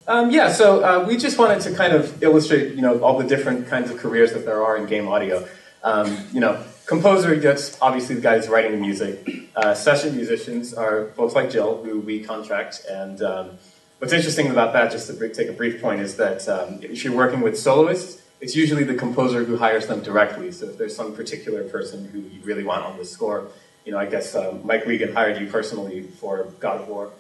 Yeah, so we just wanted to kind of illustrate, all the different kinds of careers that there are in game audio. Composer, that's obviously the guy who's writing the music. Session musicians are folks like Jill, who we contract. And what's interesting about that, just to take a brief point, is that if you're working with soloists, it's usually the composer who hires them directly. So if there's some particular person who you really want on the score, I guess Mike Regan hired you personally for God of War,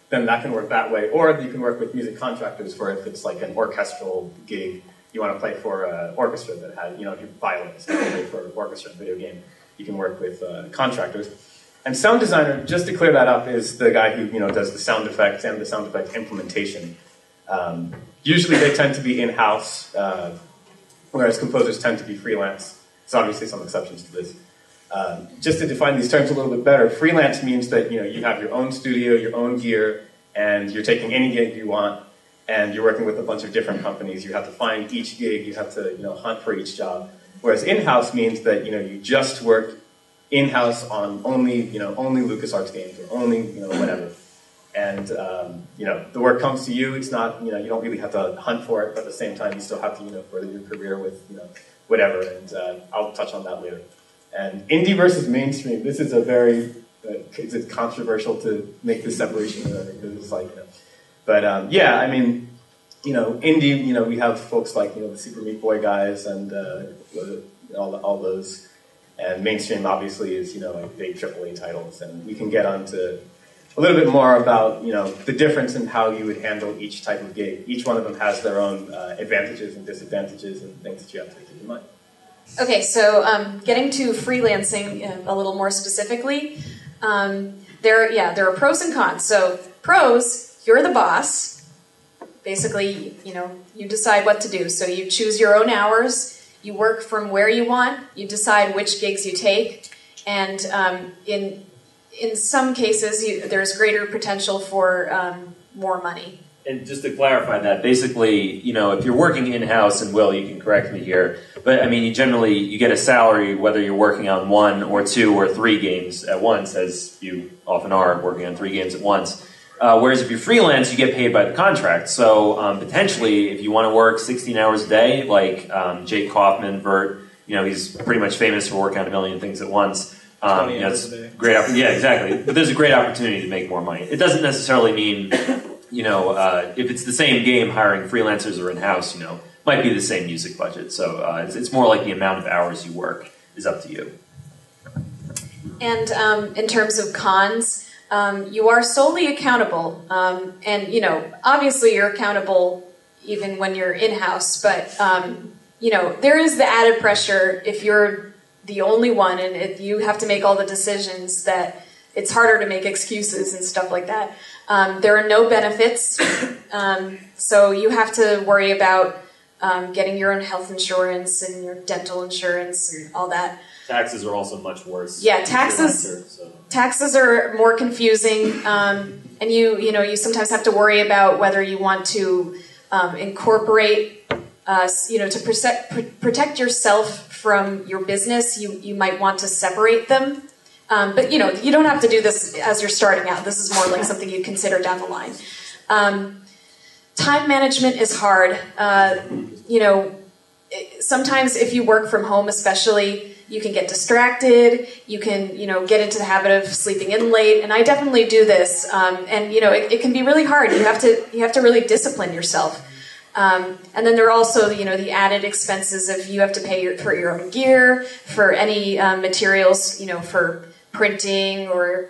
then that can work that way. Or you can work with music contractors for if it's like an orchestral gig. You want to play for an orchestra that has, if you're violinist, you play for an orchestra video game, you can work with contractors. And sound designer, just to clear that up, is the guy who does the sound effects and the sound effect implementation. Usually they tend to be in-house, whereas composers tend to be freelance. There's obviously some exceptions to this. Just to define these terms a little bit better, freelance means that you have your own studio, your own gear, and you're taking any gig you want, and you're working with a bunch of different companies. You have to find each gig, you have to hunt for each job. Whereas in-house means that you just work in-house on only LucasArts games or only whatever. And the work comes to you. It's not you don't really have to hunt for it, but at the same time you still have to further your career with whatever. And I'll touch on that later. And indie versus mainstream. This is a very it's controversial to make this separation because it's like but yeah, I mean indie. We have folks like the Super Meat Boy guys and all those. And mainstream obviously is like big AAA titles, and we can get onto a little bit more about the difference in how you would handle each type of gig. Each one of them has their own advantages and disadvantages and things that you have to keep in mind. Okay, so getting to freelancing a little more specifically, there are pros and cons. So pros, you're the boss. Basically, you decide what to do. So you choose your own hours. You work from where you want. You decide which gigs you take, and in some cases, there's greater potential for more money. And just to clarify that, basically, if you're working in-house, and Will, you can correct me here, but I mean, you get a salary whether you're working on 1 or 2 or 3 games at once, as you often are working on 3 games at once. Whereas if you're freelance, you get paid by the contract. So potentially, if you want to work 16 hours a day, like Jake Kaufman, Vert, he's pretty much famous for working on a million things at once. It's great. Yeah, exactly. But there's a great opportunity to make more money. It doesn't necessarily mean, if it's the same game, hiring freelancers or in-house, might be the same music budget. So it's more like the amount of hours you work is up to you. And in terms of cons, you are solely accountable, and obviously you're accountable even when you're in-house, but there is the added pressure if you're the only one and if you have to make all the decisions that it's harder to make excuses and stuff like that. There are no benefits, so you have to worry about getting your own health insurance and your dental insurance and all that. Taxes are also much worse. Yeah, taxes are more confusing, and you sometimes have to worry about whether you want to incorporate, to protect yourself from your business. You might want to separate them, but you don't have to do this as you're starting out. This is more like something you consider down the line. Time management is hard. Sometimes if you work from home, especially, you can get distracted, you can, get into the habit of sleeping in late, and I definitely do this, and, it can be really hard. You have to really discipline yourself. And then there are also, the added expenses of you have to pay for your own gear, for any materials, for printing or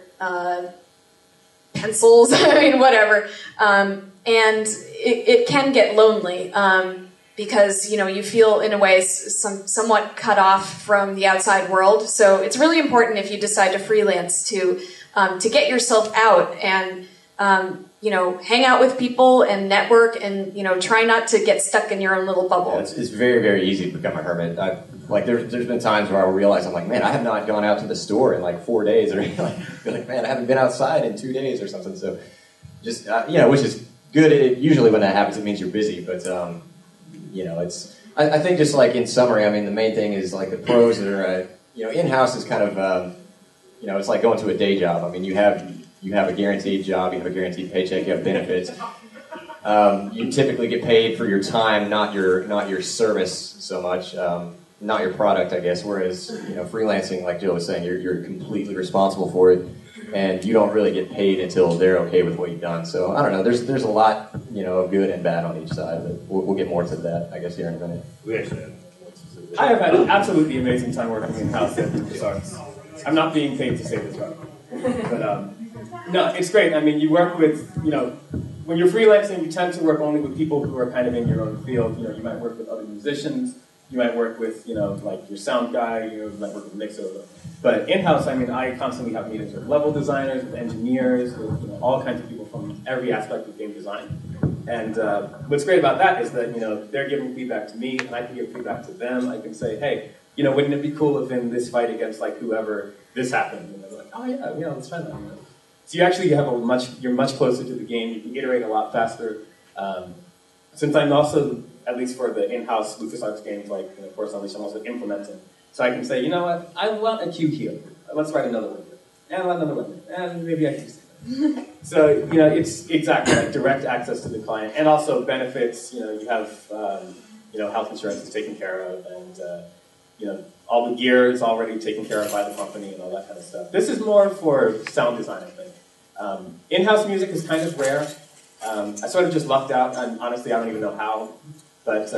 pencils, whatever. And it can get lonely. Because you feel in a way somewhat cut off from the outside world. So it's really important if you decide to freelance to get yourself out and hang out with people and network and try not to get stuck in your own little bubble. Yeah, it's very, very easy to become a hermit. There's been times where I realize I'm like, man, I have not gone out to the store in like 4 days, or man, I haven't been outside in 2 days or something. So just which is good. Usually when that happens, it means you're busy, but. I think just like in summary, I mean, the main thing is like the pros that are, in-house is kind of, it's like going to a day job. I mean, you have you have a guaranteed job, you have a guaranteed paycheck, you have benefits. You typically get paid for your time, not your service so much, not your product, I guess. Whereas freelancing, like Jill was saying, you're completely responsible for it, and you don't really get paid until they're okay with what you've done. So I don't know. There's a lot of good and bad on each side, but we'll get more to that, I guess, here in a minute. We actually have I have had an absolutely amazing time working in-house at LucasArts. I'm not being paid to say this right, but no, it's great. I mean, you work with, when you're freelancing, you tend to work only with people who are kind of in your own field. You might work with other musicians, you might work with, like your sound guy, you might work with a mixer. But in-house, I mean, I constantly have meetings with level designers, with engineers, with all kinds of people from every aspect of game design. And what's great about that is that, they're giving feedback to me, and I can give feedback to them. I can say, hey, wouldn't it be cool if in this fight against like whoever this happened? And they're like, oh yeah, let's try that. So you actually have you're much closer to the game. You can iterate a lot faster. Since I'm also, at least for the in-house LucasArts games, like Force Unleashed, I'm also implementing. So I can say, you know what, I want a cue here. Let's write another one here, and another one here, and maybe I can just. So, it's exactly like direct access to the client, and also benefits. You have, health insurance is taken care of, and all the gear is already taken care of by the company, and all that kind of stuff. This is more for sound design, I think. In-house music is kind of rare. I sort of just lucked out, and honestly, I don't even know how. But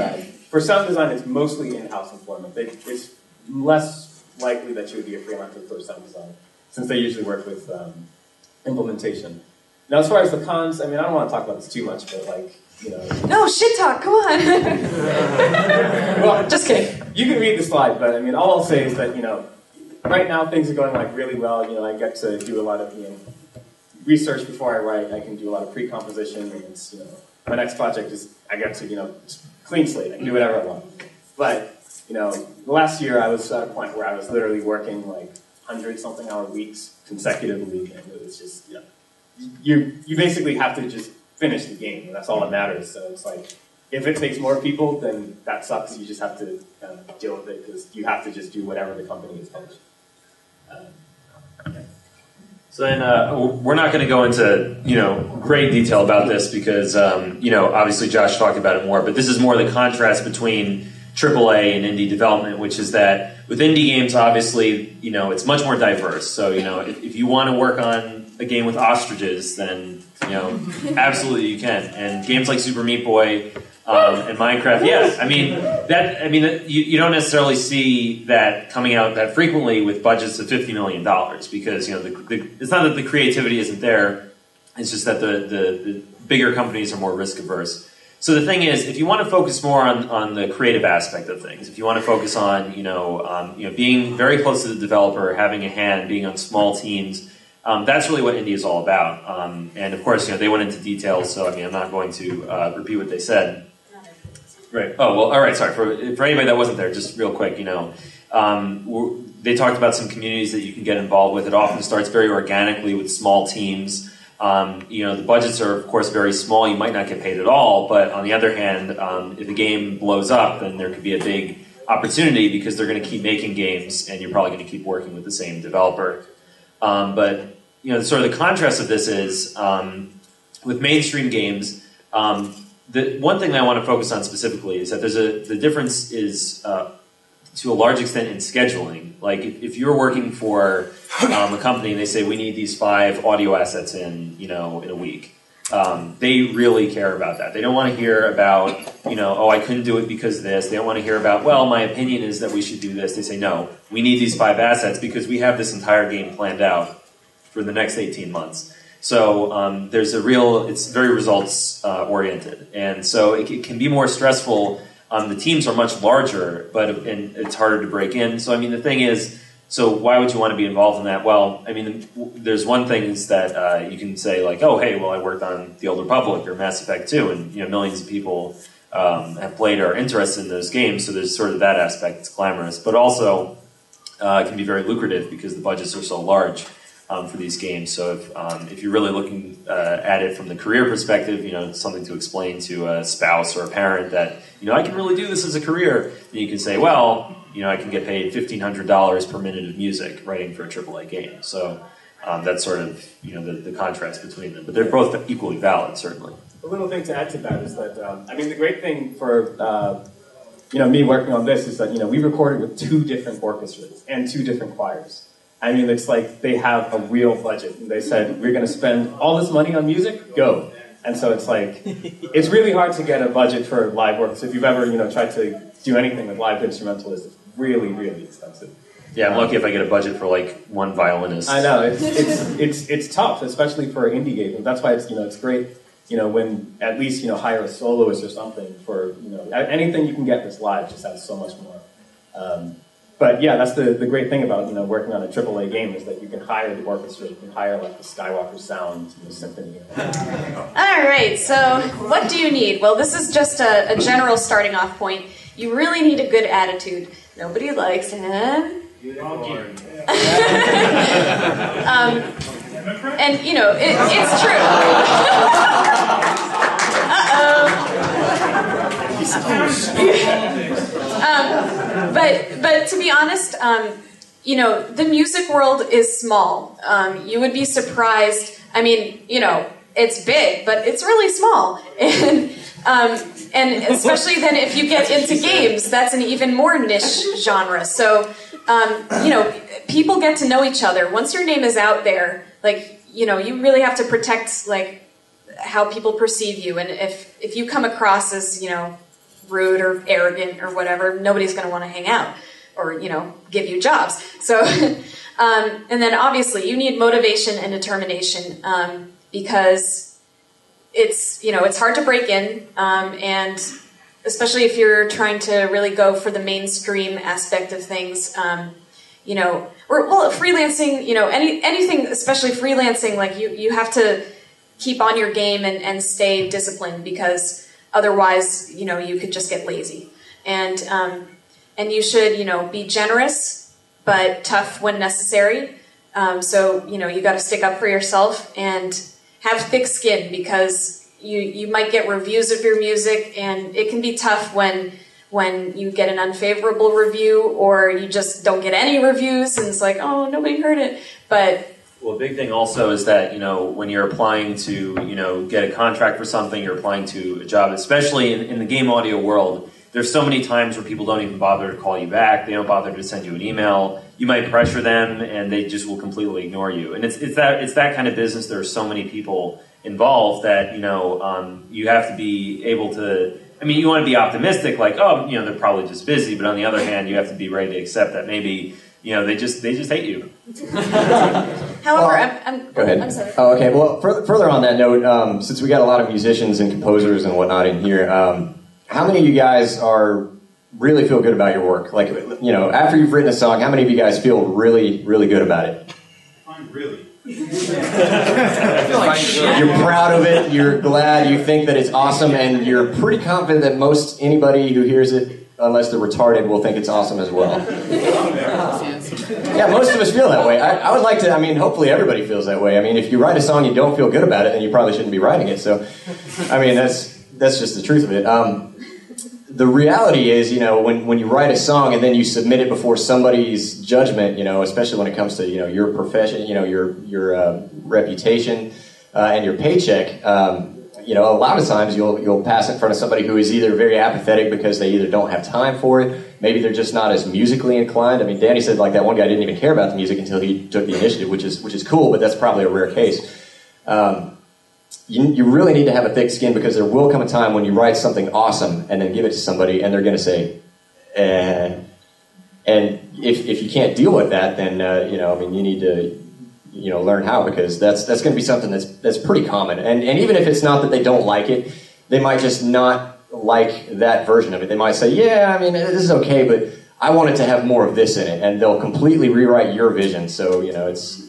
for sound design, it's mostly in-house employment. It's less likely that you would be a freelancer for sound design, since they usually work with implementation. Now, as far as the cons, I mean, I don't want to talk about this too much, but No, shit talk, come on. Well, just kidding. You can read the slide, but I mean, all I'll say is that, right now things are going like really well. I get to do a lot of, research before I write. I can do a lot of pre-composition, and it's, my next project is, I get to, just clean slate. I can do whatever I want. But, last year I was at a point where I was literally working like 100-something hour weeks consecutively, and it was just, you basically have to just finish the game, and that's all that matters. So it's like, if it takes more people, then that sucks. You just have to kind of deal with it, because you have to just do whatever the company is publishing. So then, we're not going to go into, great detail about this because, obviously Josh talked about it more, but this is more the contrast between AAA and indie development, which is that with indie games, obviously, it's much more diverse. So, if you want to work on a game with ostriches, then, absolutely you can. And games like Super Meat Boy and Minecraft, you don't necessarily see that coming out that frequently with budgets of $50 million because, it's not that the creativity isn't there, it's just that the bigger companies are more risk averse. So the thing is, if you want to focus more on the creative aspect of things, if you want to focus on, being very close to the developer, having a hand, being on small teams, that's really what indie is all about. And of course, they went into details, so I'm not going to repeat what they said. Right. Oh, well, all right, sorry. For anybody that wasn't there, just real quick, they talked about some communities that you can get involved with. It often starts very organically with small teams. The budgets are, of course, very small. You might not get paid at all, but on the other hand, if the game blows up, then there could be a big opportunity because they're going to keep making games, and you're probably going to keep working with the same developer. But sort of the contrast of this is with mainstream games. The one thing that I want to focus on specifically is that the difference is to a large extent in scheduling. Like if you're working for a company and they say we need these 5 audio assets in a week, they really care about that. They don't want to hear about I couldn't do it because of this. They don't want to hear about my opinion is that we should do this. They say no, we need these 5 assets because we have this entire game planned out for the next 18 months. So there's it's very results oriented, and so it can be more stressful. The teams are much larger, and it's harder to break in. So the thing is, so why would you want to be involved in that? Well, there's one thing is that you can say like, oh hey, well I worked on The Old Republic or Mass Effect 2, and millions of people have played or are interested in those games. So there's sort of that aspect. It's glamorous, but also it can be very lucrative because the budgets are so large. For these games. So if you're really looking at it from the career perspective, something to explain to a spouse or a parent that, I can really do this as a career, then you can say, well, I can get paid $1,500 per minute of music writing for a AAA game. So That's sort of the contrast between them. But they're both equally valid, certainly. A little thing to add to that is that the great thing for me working on this is that we recorded with 2 different orchestras and 2 different choirs. I mean, it's like they have a real budget. And they said, we're going to spend all this money on music, go. And so it's like, it's really hard to get a budget for live work. So if you've ever, tried to do anything with live instrumentalists, it's really, really expensive. Yeah, I'm lucky if I get a budget for like 1 violinist. I know, it's tough, especially for indie games. That's why it's great, when at least, hire a soloist or something for, anything you can get that's live just has so much more. But yeah, that's the great thing about working on a AAA game is that you can hire the orchestra, you can hire like the Skywalker Sound Symphony. All right, so what do you need? Well, this is just a general starting off point. You really need a good attitude. Nobody likes him. And it's true. But to be honest, the music world is small. You would be surprised. I mean, it's big, but it's really small. And especially then if you get into games, that's an even more niche genre. So, people get to know each other. Once your name is out there, you really have to protect, how people perceive you. And if you come across as, rude or arrogant or whatever, nobody's going to want to hang out or, give you jobs. So, and then obviously you need motivation and determination, because it's hard to break in, and especially if you're trying to really go for the mainstream aspect of things, freelancing, anything, especially freelancing, you have to keep on your game and stay disciplined, because otherwise, you could just get lazy. And you should, be generous, but tough when necessary. So, you got to stick up for yourself and have thick skin, because you might get reviews of your music, and it can be tough when you get an unfavorable review, or you just don't get any reviews, and it's like, oh, nobody heard it. But well, a big thing also is that, when you're applying to, get a contract for something, you're applying to a job, especially in the game audio world, there's so many times where people don't even bother to call you back. They don't bother to send you an email. You might pressure them, and they just will completely ignore you. And it's that kind of business. There are so many people involved that, you have to be able to, you want to be optimistic, they're probably just busy. But on the other hand, you have to be ready to accept that maybe, they just hate you. However, go ahead. I'm sorry. Oh, okay. Well, further on that note, since we got a lot of musicians and composers and whatnot in here, how many of you guys really feel good about your work? After you've written a song, how many of you guys feel really, really good about it? I'm really. You're proud of it, you're glad, you think that it's awesome, and you're pretty confident that most anybody who hears it, unless they're retarded, will think it's awesome as well. Yeah, most of us feel that way. I would like to, hopefully everybody feels that way. If you write a song you don't feel good about it, then you probably shouldn't be writing it. So, that's just the truth of it. The reality is, when you write a song and then you submit it before somebody's judgment, especially when it comes to, your profession, your reputation, and your paycheck, a lot of times you'll pass in front of somebody who is either very apathetic because they either don't have time for it, maybe they're just not as musically inclined. Danny said that one guy didn't even care about the music until he took the initiative, which is cool, but that's probably a rare case. You really need to have a thick skin, because there will come a time when you write something awesome and then give it to somebody and they're going to say, eh. And if you can't deal with that, then, you need to, learn how, because that's going to be something that's pretty common. And even if it's not that they don't like it, they might just not like that version of it. They might say, yeah, this is okay, but I want it to have more of this in it. And they'll completely rewrite your vision. So, it's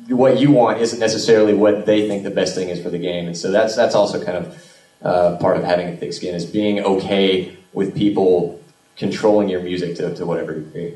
what you want isn't necessarily what they think the best thing is for the game. And so that's also kind of part of having a thick skin, is being okay with people controlling your music to whatever degree.